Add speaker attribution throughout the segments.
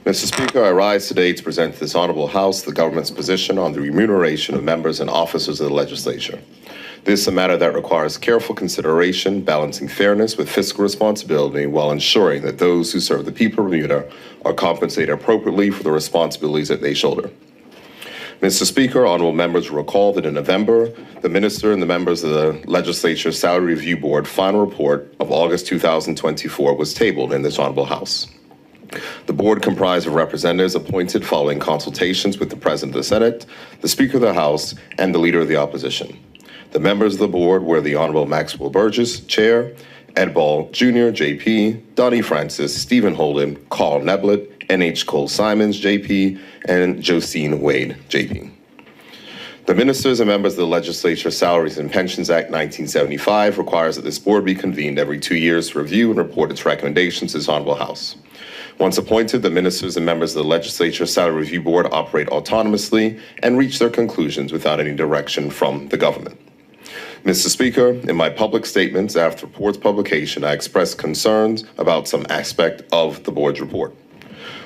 Speaker 1: Mr. Speaker, I rise today to present to this honorable House the government's position on the remuneration of members and officers of the legislature. This is a matter that requires careful consideration, balancing fairness with fiscal responsibility while ensuring that those who serve the people of Bermuda are compensated appropriately for the responsibilities that they shoulder. Mr. Speaker, honorable members will recall that in November, the minister and the members of the Legislature Salary Review Board final report of August 2024 was tabled in this honorable House. The board comprised of representatives appointed following consultations with the President of the Senate, the Speaker of the House, and the Leader of the Opposition. The members of the board were the Honorable Maxwell Burgess, Chair, Ed Ball Jr., JP, Donnie Francis, Stephen Holden, Carl Neblett, N.H. Cole Simons, JP, and Josine Wade, JP. The ministers and members of the Legislature Salaries and Pensions Act 1975 requires that this board be convened every 2 years to review and report its recommendations to this honorable House. Once appointed, the ministers and members of the Legislature Salary Review Board operate autonomously and reach their conclusions without any direction from the government. Mr. Speaker, in my public statements after the report's publication, I expressed concerns about some aspect of the board's report.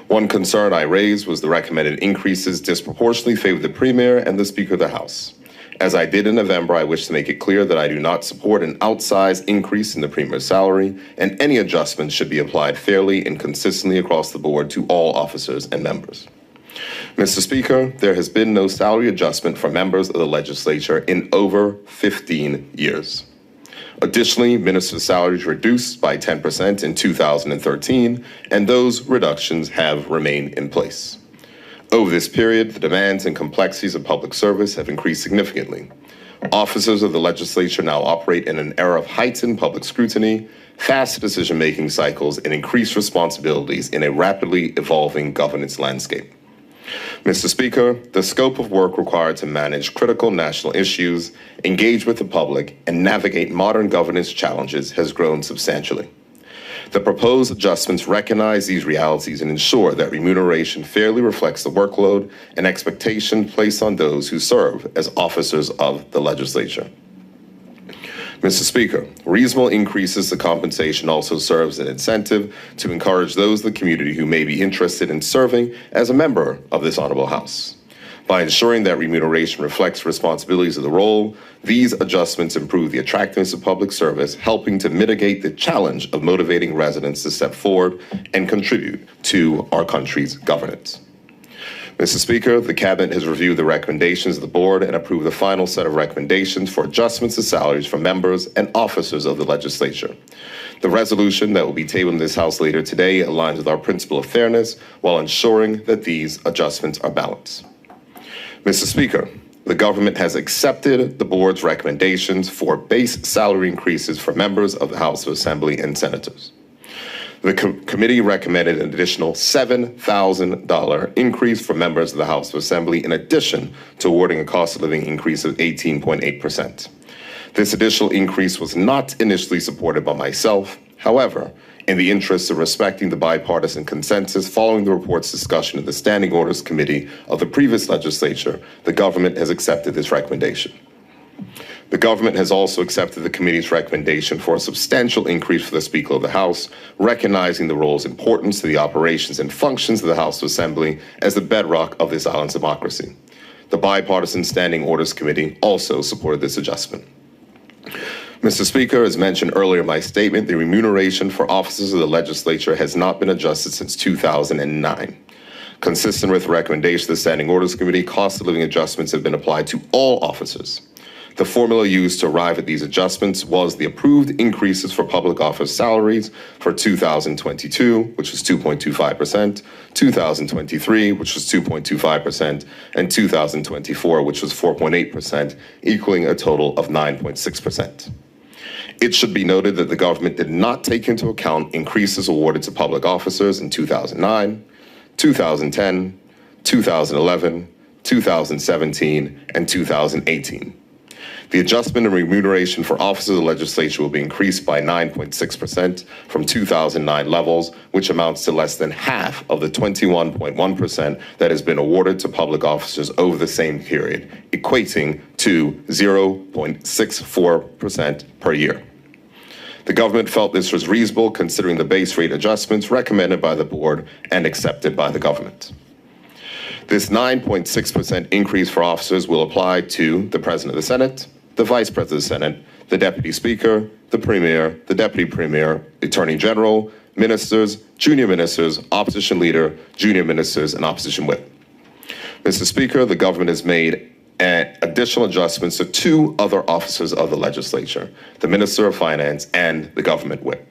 Speaker 1: One concern I raised was the recommended increases disproportionately favor the Premier and the Speaker of the House. As I did in November, I wish to make it clear that I do not support an outsized increase in the Premier's salary, and any adjustments should be applied fairly and consistently across the board to all officers and members. Mr. Speaker, there has been no salary adjustment for members of the legislature in over 15 years. Additionally, ministers' salaries reduced by 10% in 2013, and those reductions have remained in place. Over this period, the demands and complexities of public service have increased significantly. Officers of the legislature now operate in an era of heightened public scrutiny, fast decision-making cycles, and increased responsibilities in a rapidly evolving governance landscape. Mr. Speaker, the scope of work required to manage critical national issues, engage with the public, and navigate modern governance challenges has grown substantially. The proposed adjustments recognize these realities and ensure that remuneration fairly reflects the workload and expectation placed on those who serve as officers of the legislature. Mr. Speaker, reasonable increases to compensation also serves as an incentive to encourage those in the community who may be interested in serving as a member of this honorable House. By ensuring that remuneration reflects responsibilities of the role, these adjustments improve the attractiveness of public service, helping to mitigate the challenge of motivating residents to step forward and contribute to our country's governance. Mr. Speaker, the Cabinet has reviewed the recommendations of the board and approved the final set of recommendations for adjustments to salaries for members and officers of the legislature. The resolution that will be tabled in this House later today aligns with our principle of fairness while ensuring that these adjustments are balanced. Mr. Speaker, the government has accepted the board's recommendations for base salary increases for members of the House of Assembly and senators. The committee recommended an additional $7,000 increase for members of the House of Assembly in addition to awarding a cost of living increase of 18.8%. This additional increase was not initially supported by myself. However, in the interest of respecting the bipartisan consensus following the report's discussion of the Standing Orders Committee of the previous legislature, the government has accepted this recommendation. The government has also accepted the committee's recommendation for a substantial increase for the Speaker of the House, recognizing the role's importance to the operations and functions of the House of Assembly as the bedrock of this island's democracy. The bipartisan Standing Orders Committee also supported this adjustment. Mr. Speaker, as mentioned earlier in my statement, the remuneration for officers of the legislature has not been adjusted since 2009. Consistent with the recommendation of the Standing Orders Committee, cost of living adjustments have been applied to all officers. The formula used to arrive at these adjustments was the approved increases for public office salaries for 2022, which was 2.25%, 2023, which was 2.25%, and 2024, which was 4.8%, equaling a total of 9.6%. It should be noted that the government did not take into account increases awarded to public officers in 2009, 2010, 2011, 2017, and 2018. The adjustment in remuneration for officers of the legislature will be increased by 9.6% from 2009 levels, which amounts to less than half of the 21.1% that has been awarded to public officers over the same period, equating to 0.64% per year. The government felt this was reasonable considering the base rate adjustments recommended by the board and accepted by the government. This 9.6% increase for officers will apply to the President of the Senate, the Vice President of the Senate, the Deputy Speaker, the Premier, the Deputy Premier, Attorney General, ministers, junior ministers, opposition leader, junior ministers, and opposition whip. Mr. Speaker, the government has made additional adjustments to two other officers of the legislature, the Minister of Finance and the government whip.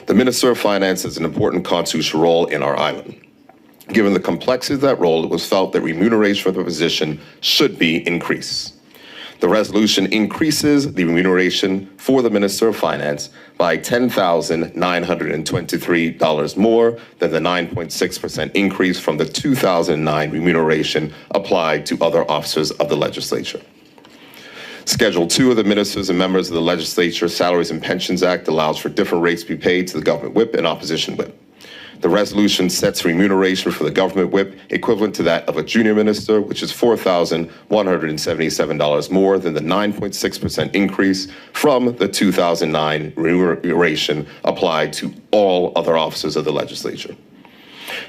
Speaker 1: The Minister of Finance has an important constitutional role in our island. Given the complexity of that role, it was felt that remuneration for the position should be increased. The resolution increases the remuneration for the Minister of Finance by $10,923 more than the 9.6% increase from the 2009 remuneration applied to other officers of the legislature. Schedule 2 of the Ministers and Members of the Legislature Salaries and Pensions Act allows for different rates to be paid to the government whip and opposition whip. The resolution sets remuneration for the government whip equivalent to that of a junior minister, which is $4,177 more than the 9.6% increase from the 2009 remuneration applied to all other officers of the legislature.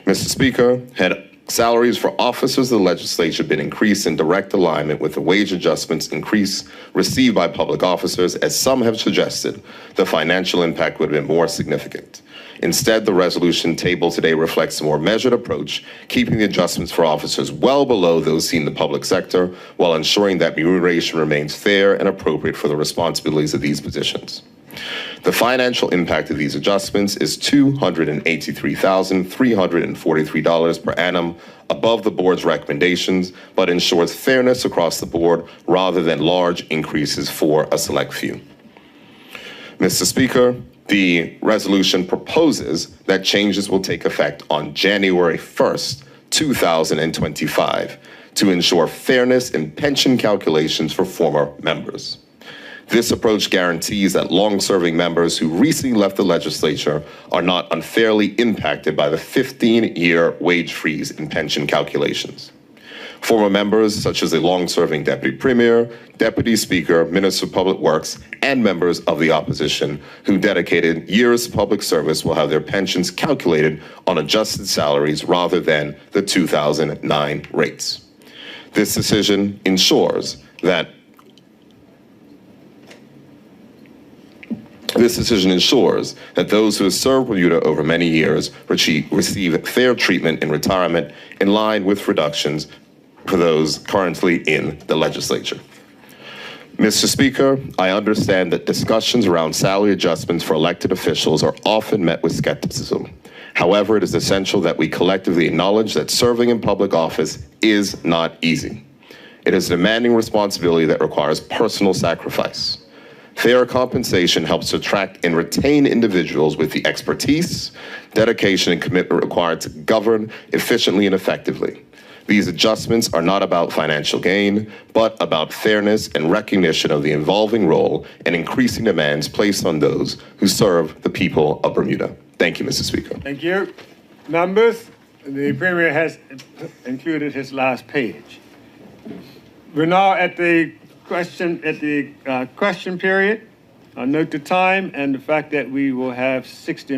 Speaker 1: Mr. Speaker, had salaries for officers of the legislature been increased in direct alignment with the wage adjustments increase received by public officers, as some have suggested, the financial impact would have been more significant. Instead, the resolution tabled today reflects a more measured approach, keeping the adjustments for officers well below those seen in the public sector, while ensuring that remuneration remains fair and appropriate for the responsibilities of these positions. The financial impact of these adjustments is $283,343 per annum, above the board's recommendations, but ensures fairness across the board rather than large increases for a select few. Mr. Speaker, the resolution proposes that changes will take effect on January 1st, 2025, to ensure fairness in pension calculations for former members. This approach guarantees that long-serving members who recently left the legislature are not unfairly impacted by the 15-year wage freeze in pension calculations. Former members, such as the long-serving Deputy Premier, Deputy Speaker, Minister of Public Works, and members of the opposition who dedicated years to public service will have their pensions calculated on adjusted salaries rather than the 2009 rates. This decision ensures that those who have served Bermuda over many years receive fair treatment in retirement in line with reductions for those currently in the legislature. Mr. Speaker, I understand that discussions around salary adjustments for elected officials are often met with skepticism. However, it is essential that we collectively acknowledge that serving in public office is not easy. It is a demanding responsibility that requires personal sacrifice. Fair compensation helps to attract and retain individuals with the expertise, dedication, and commitment required to govern efficiently and effectively. These adjustments are not about financial gain, but about fairness and recognition of the evolving role and increasing demands placed on those who serve the people of Bermuda. Thank you, Mr. Speaker.
Speaker 2: Thank you. Members, the Premier has included his last page. We're now at the question period. I'll note the time and the fact that we will have 60